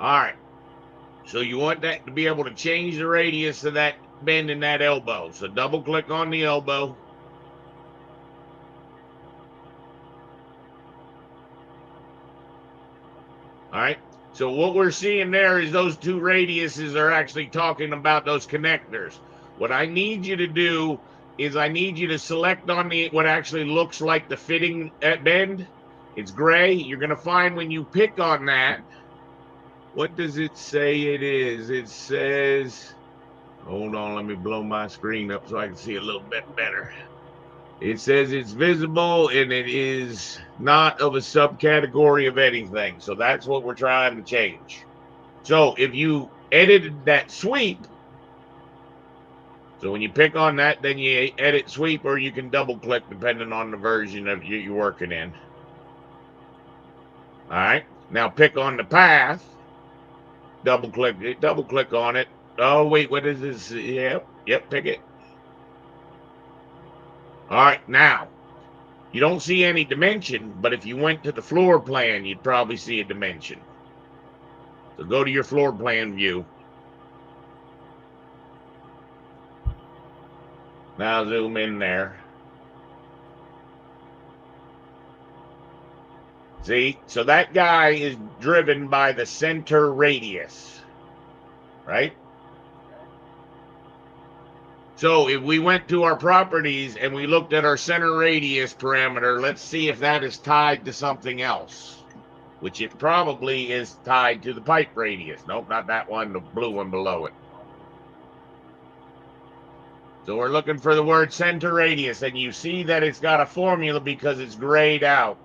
All right. So you want that to be able to change the radius of that bend in that elbow. So double click on the elbow. All right. So what we're seeing there is those two radiuses are actually talking about those connectors. What I need you to do is I need you to select on the what actually looks like the fitting at bend. It's gray. You're going to find when you pick on that, what does it say it is? It says, hold on, let me blow my screen up so I can see a little bit better. It says it's visible and it is not of a subcategory of anything. So that's what we're trying to change. So if you edited that sweep, so when you pick on that, then you edit sweep, or you can double click depending on the version of you're working in. All right. Now pick on the path. Double click it. Double click on it. Oh wait, what is this? Yep. Pick it. All right. Now you don't see any dimension, but if you went to the floor plan, you'd probably see a dimension. So go to your floor plan view. Now zoom in there. See, so that guy is driven by the center radius, right? So if we went to our properties and we looked at our center radius parameter, let's see if that is tied to something else, which it probably is tied to the pipe radius. Nope, not that one, the blue one below it. So we're looking for the word center radius, and you see that it's got a formula because it's grayed out.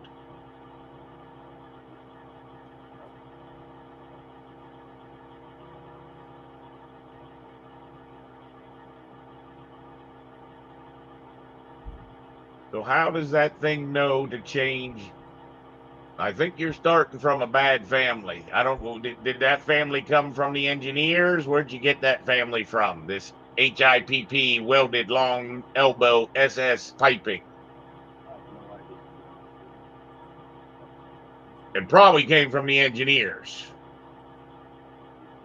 So how does that thing know to change? I think you're starting from a bad family. I don't know. Did that family come from the engineers? Where'd you get that family from? This HIPP welded long elbow SS piping. It probably came from the engineers.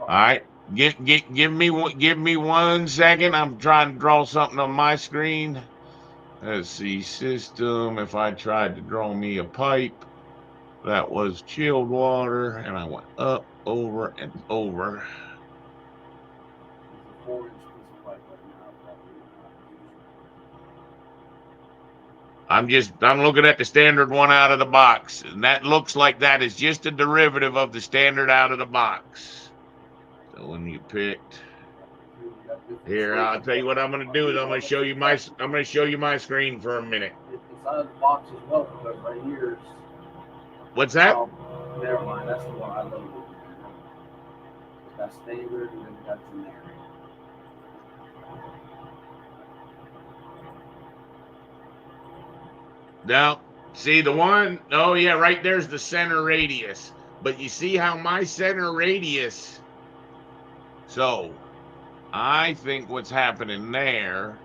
All right. Give me 1 second. I'm trying to draw something on my screen. Let's see, system. If I tried to draw me a pipe, that was chilled water, and I went up, over, and over. I'm looking at the standard one out of the box, and that looks like that is just a derivative of the standard out of the box. So when you picked here, I'll tell you what I'm going to do is I'm going to show you my screen for a minute. It's out of the box as well, but right here is. What's that? Oh, never mind. That's the one I loaded. It's got standard and then got generic. Now, see the one, oh yeah, right there's the center radius. But you see how my center radius, so I think what's happening there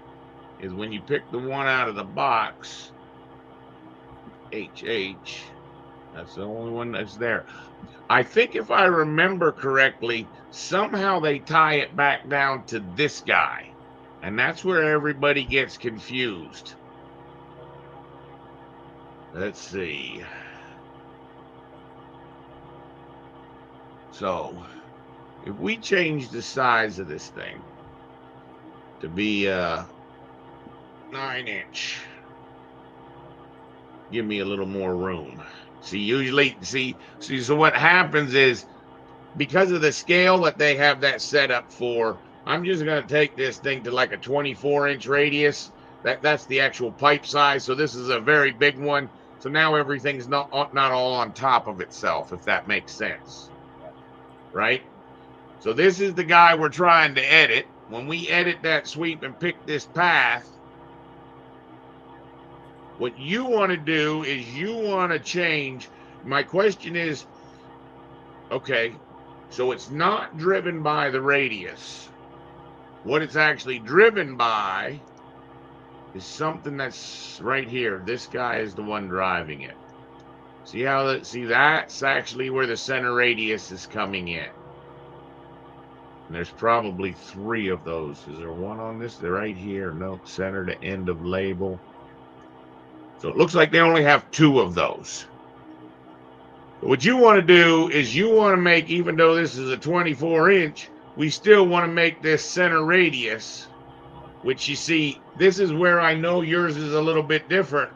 is when you pick the one out of the box, HH, that's the only one that's there. I think if I remember correctly, somehow they tie it back down to this guy. And that's where everybody gets confused. Let's see. So, if we change the size of this thing to be 9-inch, give me a little more room. See, so what happens is because of the scale that they have that set up for, I'm just going to take this thing to like a 24-inch radius. That's the actual pipe size. So this is a very big one. So now everything's not all on top of itself, if that makes sense. Right? So this is the guy we're trying to edit. When we edit that sweep and pick this path, what you want to do is you want to change. My question is, okay, so it's not driven by the radius. What it's actually driven by is something that's right here. This guy is the one driving it. See how that? See, that's actually where the center radius is coming in. And there's probably 3 of those. Is there one on this? They're right here. No, center to end of label. So it looks like they only have 2 of those. But what you want to do is you want to make, even though this is a 24-inch, we still want to make this center radius, which you see, this is where I know yours is a little bit different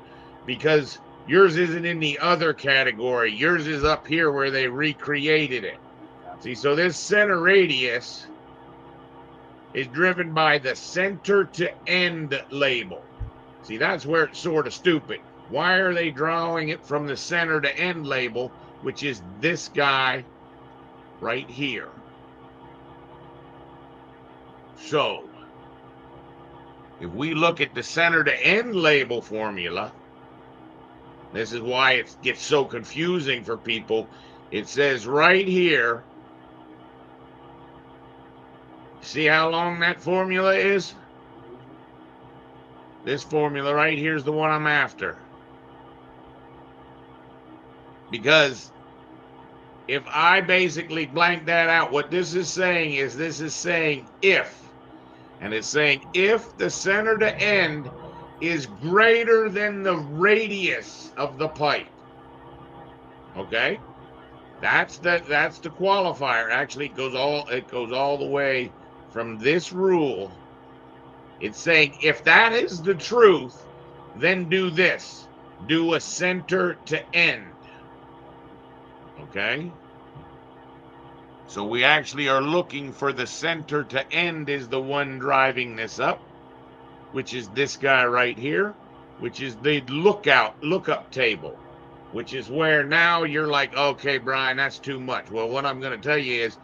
because yours isn't in the other category. Yours is up here where they recreated it. See, so this center radius is driven by the center to end label. See, that's where it's sort of stupid. Why are they drawing it from the center to end label, which is this guy right here? So, if we look at the center to end label formula, this is why it gets so confusing for people. It says right here, see how long that formula is? This formula right here is the one I'm after. Because if I basically blank that out, what this is saying is if. And it's saying if the center to end is greater than the radius of the pipe. Okay? That's the qualifier. Actually, it goes all the way from this rule. It's saying if that is the truth, then do this. Do a center to end. Okay? So we actually are looking for the center to end is the one driving this up, which is this guy right here, which is the lookup table, which is where now you're like, okay, Brian, that's too much. Well, what I'm going to tell you is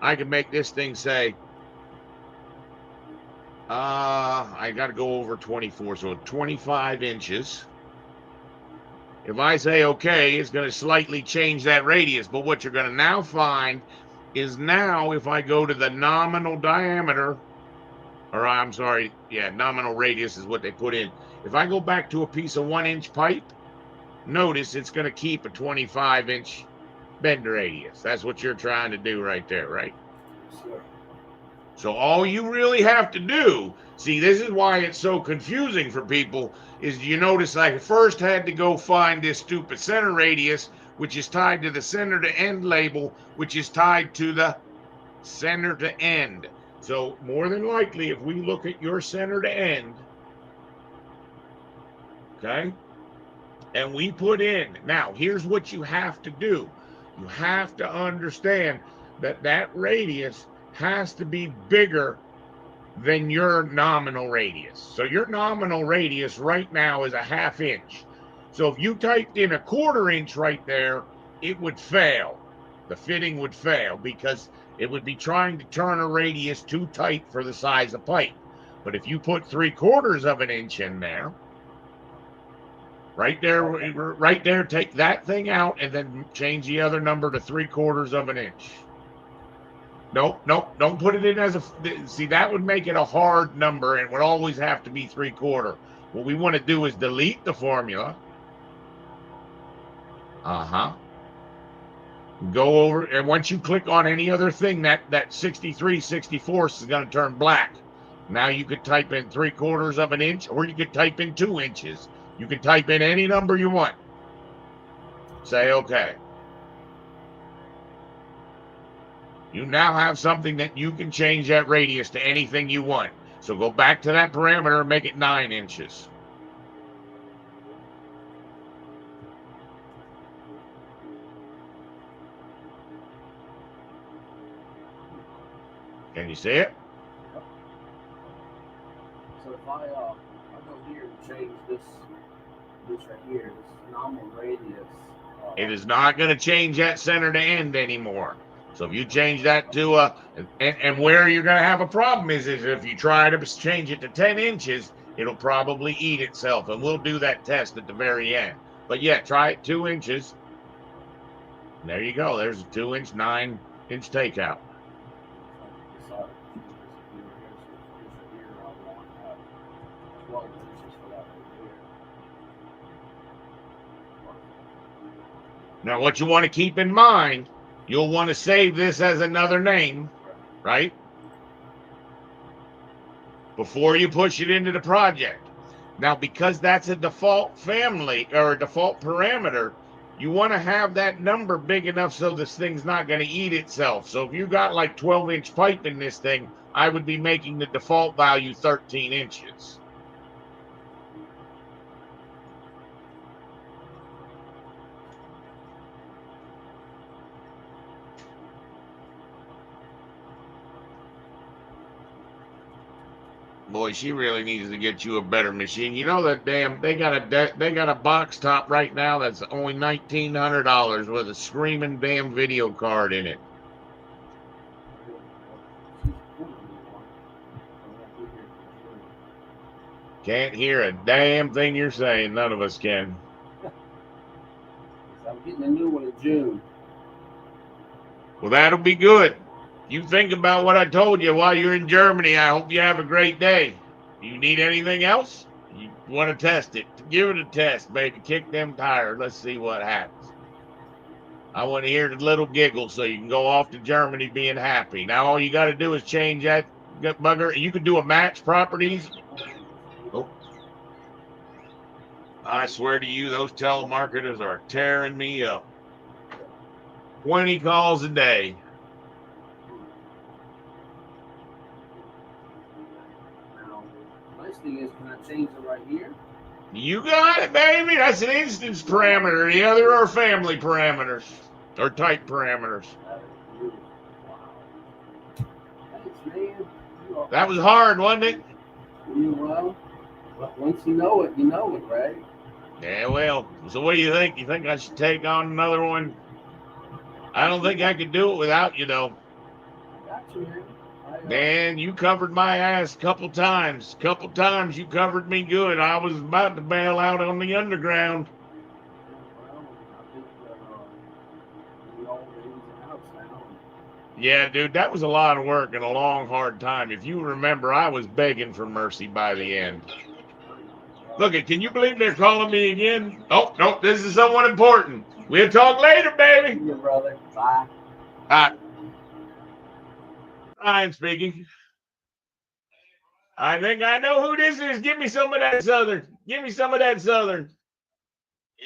I can make this thing say, I got to go over 24, so 25 inches. If I say okay, it's going to slightly change that radius. But what you're going to now find is now if I go to the nominal diameter, or I'm sorry, yeah, nominal radius is what they put in. If I go back to a piece of 1-inch pipe, notice it's going to keep a 25-inch bend radius. That's what you're trying to do right there, right? Sure. So all you really have to do, see, this is why it's so confusing for people, is you notice I first had to go find this stupid center radius, which is tied to the center to end label, which is tied to the center to end. So more than likely, if we look at your center to end, okay, and we put in, now here's what you have to do. You have to understand that that radius has to be bigger than your nominal radius. So your nominal radius right now is a 1/2 inch. So if you typed in a 1/4 inch right there, it would fail. The fitting would fail because it would be trying to turn a radius too tight for the size of pipe. But if you put 3/4 of an inch in there, right there, take that thing out and then change the other number to 3/4 of an inch. Nope, don't put it in as a, see, that would make it a hard number and would always have to be 3/4. What we want to do is delete the formula. Go over, and once you click on any other thing, that 63 64 is going to turn black. Now you could type in 3/4 of an inch, or you could type in 2 inches. You can type in any number you want. Say okay. You now have something that you can change that radius to anything you want. So go back to that parameter and make it 9 inches. Can you see it? So if I go here and change this right here, this nominal radius. It is not going to change that center to end anymore. So if you change that to and where you're going to have a problem is if you try to change it to 10 inches, it'll probably eat itself. And we'll do that test at the very end. But yeah, try it 2 inches. And there you go. There's a 2-inch, 9-inch takeout. Now, what you want to keep in mind, you'll want to save this as another name, right? Before you push it into the project. Now, because that's a default family or a default parameter, you want to have that number big enough so this thing's not going to eat itself. So if you got like 12-inch pipe in this thing, I would be making the default value 13 inches. Boy, she really needs to get you a better machine. You know that damn they got a box top right now that's only $1,900 with a screaming damn video card in it. Can't hear a damn thing you're saying. None of us can. I'm getting a new one in June. Well, that'll be good. You think about what I told you while you're in Germany. I hope you have a great day. Do you need anything else? You want to test it? Give it a test, baby. Kick them tires. Let's see what happens. I want to hear the little giggle so you can go off to Germany being happy. Now all you got to do is change that bugger. You can do a match properties. Oh. I swear to you, those telemarketers are tearing me up. 20 calls a day. Now, the nice thing is, can I change it right here? You got it, baby. That's an instance parameter. The other are family parameters or type parameters. Thanks, man. That was hard, wasn't it? Well, once you know it, right? Yeah, well. So what do you think? You think I should take on another one? I don't think I could do it without you, though. Got you, man. Man, you covered my ass a couple times. Couple times you covered me good. I was about to bail out on the underground. Yeah, dude, that was a lot of work and a long, hard time. If you remember, I was begging for mercy by the end. Look, can you believe they're calling me again? Oh, no, this is someone important. We'll talk later, baby. See you, brother. Bye. I'm speaking. I think I know who this is. Give me some of that Southern. Give me some of that Southern. Yeah.